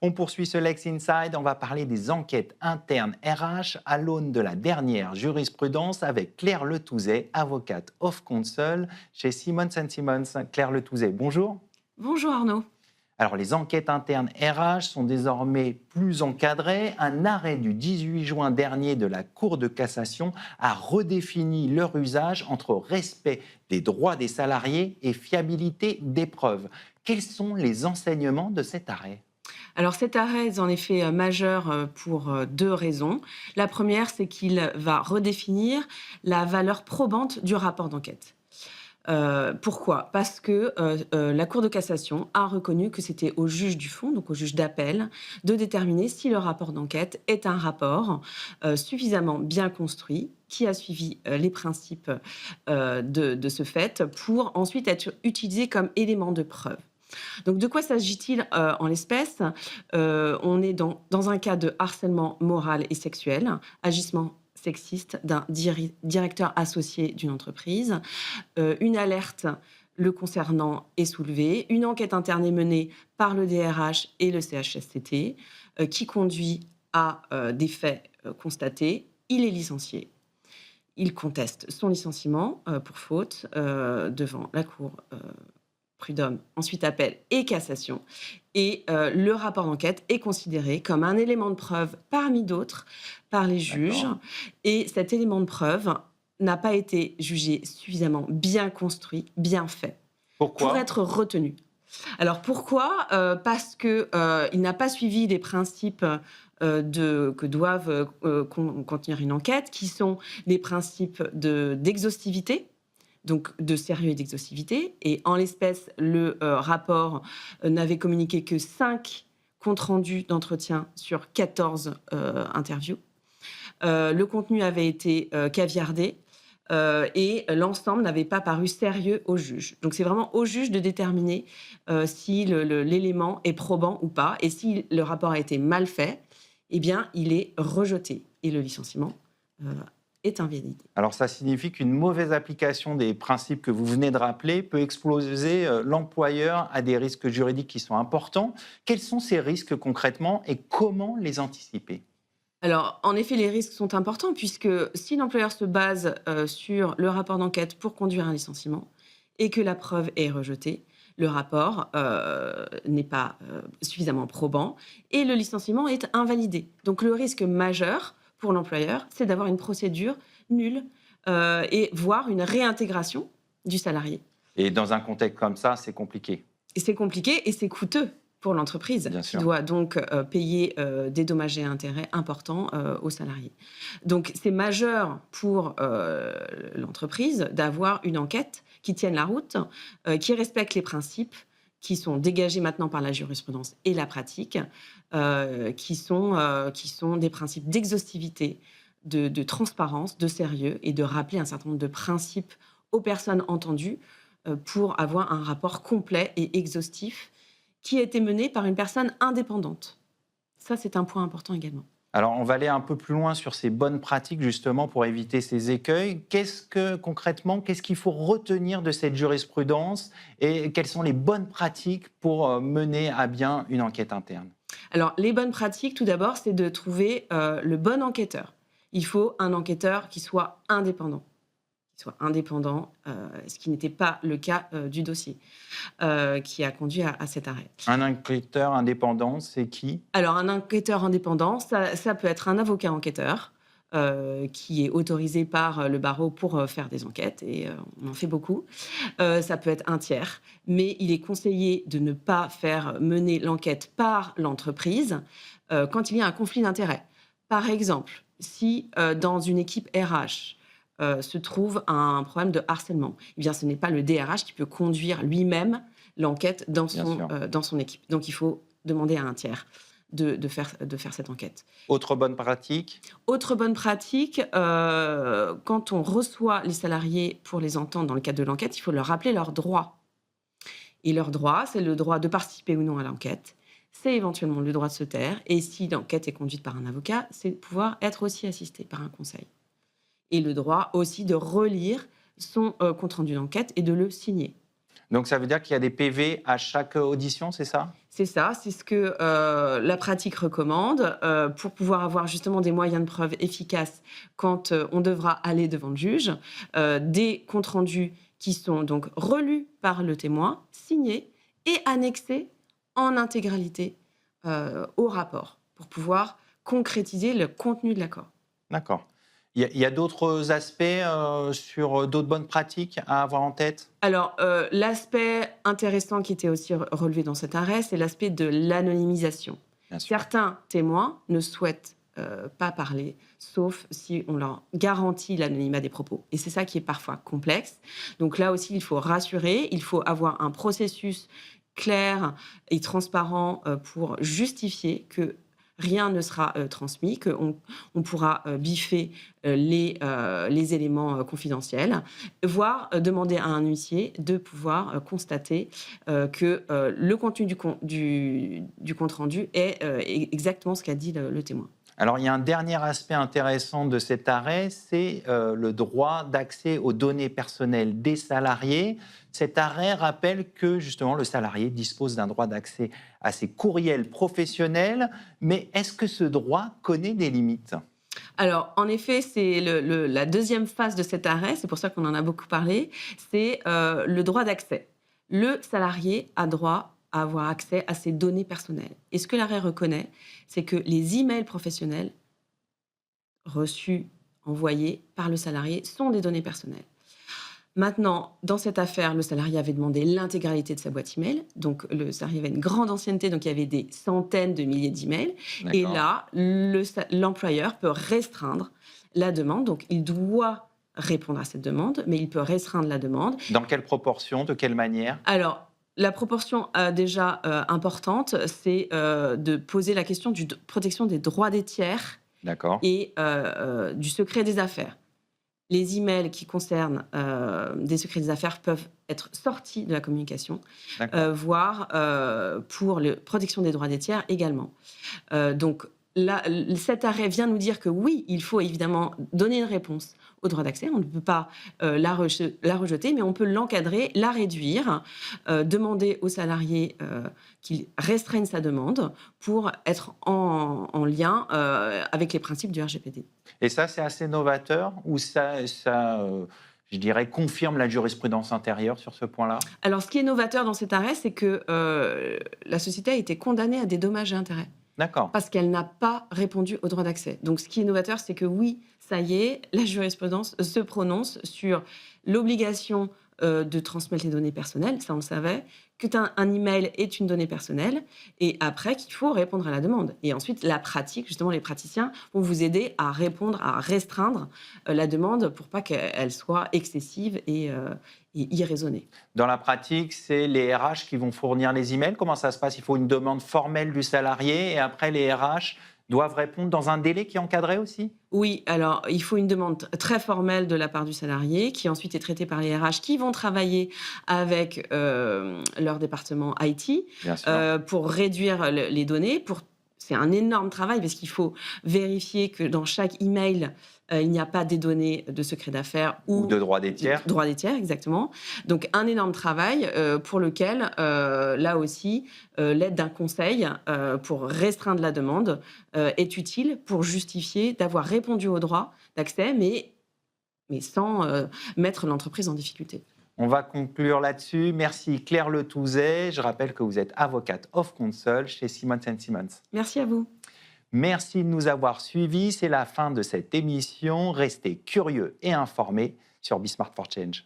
On poursuit ce Lex Inside, on va parler des enquêtes internes RH à l'aune de la dernière jurisprudence avec Claire Letouzet, avocate of counsel chez Simons Simons. Claire Letouzet, bonjour. Bonjour Arnaud. Alors les enquêtes internes RH sont désormais plus encadrées. Un arrêt du 18 juin dernier de la Cour de cassation a redéfini leur usage entre respect des droits des salariés et fiabilité des preuves. Quels sont les enseignements de cet arrêt ? Alors cet arrêt est en effet majeur pour deux raisons. La première, c'est qu'il va redéfinir la valeur probante du rapport d'enquête. Pourquoi ? Parce que la Cour de cassation a reconnu que c'était au juge du fond, donc au juge d'appel, de déterminer si le rapport d'enquête est un rapport suffisamment bien construit, qui a suivi les principes de ce fait, pour ensuite être utilisé comme élément de preuve. Donc, de quoi s'agit-il en l'espèce ? On est dans un cas de harcèlement moral et sexuel, agissement sexiste d'un directeur associé d'une entreprise. Une alerte le concernant est soulevée. Une enquête interne est menée par le DRH et le CHSCT qui conduit à des faits constatés. Il est licencié. Il conteste son licenciement pour faute devant la Cour prud'homme, ensuite appel et cassation. Et le rapport d'enquête est considéré comme un élément de preuve parmi d'autres par les juges. D'accord. Et cet élément de preuve n'a pas été jugé suffisamment bien construit, bien fait, pour Pourquoi ? être retenu. Alors pourquoi ? Parce qu'il n'a pas suivi les principes que doivent contenir une enquête, qui sont des principes d'exhaustivité, donc de sérieux et d'exhaustivité. Et en l'espèce, le rapport n'avait communiqué que 5 comptes rendus d'entretien sur 14 interviews. Le contenu avait été caviardé et l'ensemble n'avait pas paru sérieux au juge. Donc c'est vraiment au juge de déterminer si l'élément est probant ou pas. Et si le rapport a été mal fait, eh bien, il est rejeté. Et le licenciement est invalidé. Alors ça signifie qu'une mauvaise application des principes que vous venez de rappeler peut exposer l'employeur à des risques juridiques qui sont importants. Quels sont ces risques concrètement et comment les anticiper ? Alors, en effet, les risques sont importants puisque si l'employeur se base sur le rapport d'enquête pour conduire un licenciement et que la preuve est rejetée, le rapport n'est pas suffisamment probant et le licenciement est invalidé. Donc, le risque majeur pour l'employeur, c'est d'avoir une procédure nulle et voire une réintégration du salarié. Et dans un contexte comme ça, c'est compliqué. Et c'est compliqué et c'est coûteux pour l'entreprise Bien qui sûr. doit donc payer des dommages et intérêts importants aux salariés. Donc c'est majeur pour l'entreprise d'avoir une enquête qui tienne la route, qui respecte les principes qui sont dégagés maintenant par la jurisprudence et la pratique, qui sont des principes d'exhaustivité, de transparence, de sérieux et de rappeler un certain nombre de principes aux personnes entendues pour avoir un rapport complet et exhaustif qui a été mené par une personne indépendante. Ça, c'est un point important également. Alors, on va aller un peu plus loin sur ces bonnes pratiques, justement, pour éviter ces écueils. Concrètement, qu'est-ce qu'il faut retenir de cette jurisprudence et quelles sont les bonnes pratiques pour mener à bien une enquête interne ? Alors, les bonnes pratiques, tout d'abord, c'est de trouver le bon enquêteur. Il faut un enquêteur qui soit indépendant. Ce qui n'était pas le cas du dossier qui a conduit à cet arrêt. Un enquêteur indépendant, c'est qui ? Alors, un enquêteur indépendant, ça peut être un avocat enquêteur qui est autorisé par le barreau pour faire des enquêtes, et on en fait beaucoup. Ça peut être un tiers, mais il est conseillé de ne pas faire mener l'enquête par l'entreprise quand il y a un conflit d'intérêts. Par exemple, si dans une équipe RH, se trouve un problème de harcèlement, eh bien, ce n'est pas le DRH qui peut conduire lui-même l'enquête dans son équipe. Donc, il faut demander à un tiers de faire cette enquête. Autre bonne pratique ? Autre bonne pratique, quand on reçoit les salariés pour les entendre dans le cadre de l'enquête, il faut leur rappeler leurs droits. Et leurs droits, c'est le droit de participer ou non à l'enquête. C'est éventuellement le droit de se taire. Et si l'enquête est conduite par un avocat, c'est de pouvoir être aussi assisté par un conseil. Et le droit aussi de relire son compte-rendu d'enquête et de le signer. Donc ça veut dire qu'il y a des PV à chaque audition, c'est ça? C'est ça, c'est ce que la pratique recommande pour pouvoir avoir justement des moyens de preuve efficaces quand on devra aller devant le juge, des comptes rendus qui sont donc relus par le témoin, signés et annexés en intégralité au rapport pour pouvoir concrétiser le contenu de l'accord. D'accord. Il y a d'autres aspects sur d'autres bonnes pratiques à avoir en tête? Alors, l'aspect intéressant qui était aussi relevé dans cet arrêt, c'est l'aspect de l'anonymisation. Bien sûr. Certains témoins ne souhaitent pas parler, sauf si on leur garantit l'anonymat des propos. Et c'est ça qui est parfois complexe. Donc là aussi, il faut rassurer, il faut avoir un processus clair et transparent pour justifier que rien ne sera transmis, qu'on pourra biffer les éléments confidentiels, voire demander à un huissier de pouvoir constater que le contenu du compte rendu est exactement ce qu'a dit le témoin. Alors, il y a un dernier aspect intéressant de cet arrêt, c'est le droit d'accès aux données personnelles des salariés. Cet arrêt rappelle que, justement, le salarié dispose d'un droit d'accès à ses courriels professionnels, mais est-ce que ce droit connaît des limites? Alors, en effet, c'est la deuxième phase de cet arrêt, c'est pour ça qu'on en a beaucoup parlé, c'est le droit d'accès. Le salarié a droit à avoir accès à ses données personnelles. Et ce que l'arrêt reconnaît, c'est que les emails professionnels reçus, envoyés par le salarié sont des données personnelles. Maintenant, dans cette affaire, le salarié avait demandé l'intégralité de sa boîte email. Donc, le salarié avait une grande ancienneté, donc il y avait des centaines de milliers d'emails. Et D'accord. là, l'employeur peut restreindre la demande. Donc, il doit répondre à cette demande, mais il peut restreindre la demande. Dans quelle proportion? De quelle manière? Alors, la proportion déjà importante, c'est de poser la question de protection des droits des tiers D'accord. et du secret des affaires. Les emails qui concernent des secrets des affaires peuvent être sortis de la communication, D'accord. voire pour la protection des droits des tiers également. Donc, là, cet arrêt vient nous dire que oui, il faut évidemment donner une réponse au droit d'accès. On ne peut pas la rejeter, mais on peut l'encadrer, la réduire, demander aux salariés qu'il restreigne sa demande pour être en lien avec les principes du RGPD. Et ça, c'est assez novateur ou je dirais, confirme la jurisprudence antérieure sur ce point-là? Alors, ce qui est novateur dans cet arrêt, c'est que la société a été condamnée à des dommages et intérêts D'accord. parce qu'elle n'a pas répondu au droit d'accès. Donc, ce qui est novateur, c'est que oui, ça y est, la jurisprudence se prononce sur l'obligation de transmettre les données personnelles, ça on le savait, qu'un email est une donnée personnelle, et après qu'il faut répondre à la demande. Et ensuite, la pratique, justement, les praticiens vont vous aider à répondre, à restreindre la demande pour pas qu'elle soit excessive et irraisonnée. Dans la pratique, c'est les RH qui vont fournir les emails. Comment ça se passe? Il faut une demande formelle du salarié et après, les RH doivent répondre dans un délai qui est encadré aussi? Oui, alors il faut une demande très formelle de la part du salarié qui ensuite est traitée par les RH qui vont travailler avec leur département IT Bien sûr. pour réduire les données. C'est un énorme travail parce qu'il faut vérifier que dans chaque email, il n'y a pas des données de secret d'affaires Ou de droit des tiers. droit des tiers, exactement. Donc un énorme travail pour lequel, là aussi, l'aide d'un conseil pour restreindre la demande est utile pour justifier d'avoir répondu au droit d'accès, mais sans mettre l'entreprise en difficulté. On va conclure là-dessus. Merci Claire Letouzet. Je rappelle que vous êtes avocate of counsel chez Simons & Simons. Merci à vous. Merci de nous avoir suivis. C'est la fin de cette émission. Restez curieux et informés sur Be Smart for Change.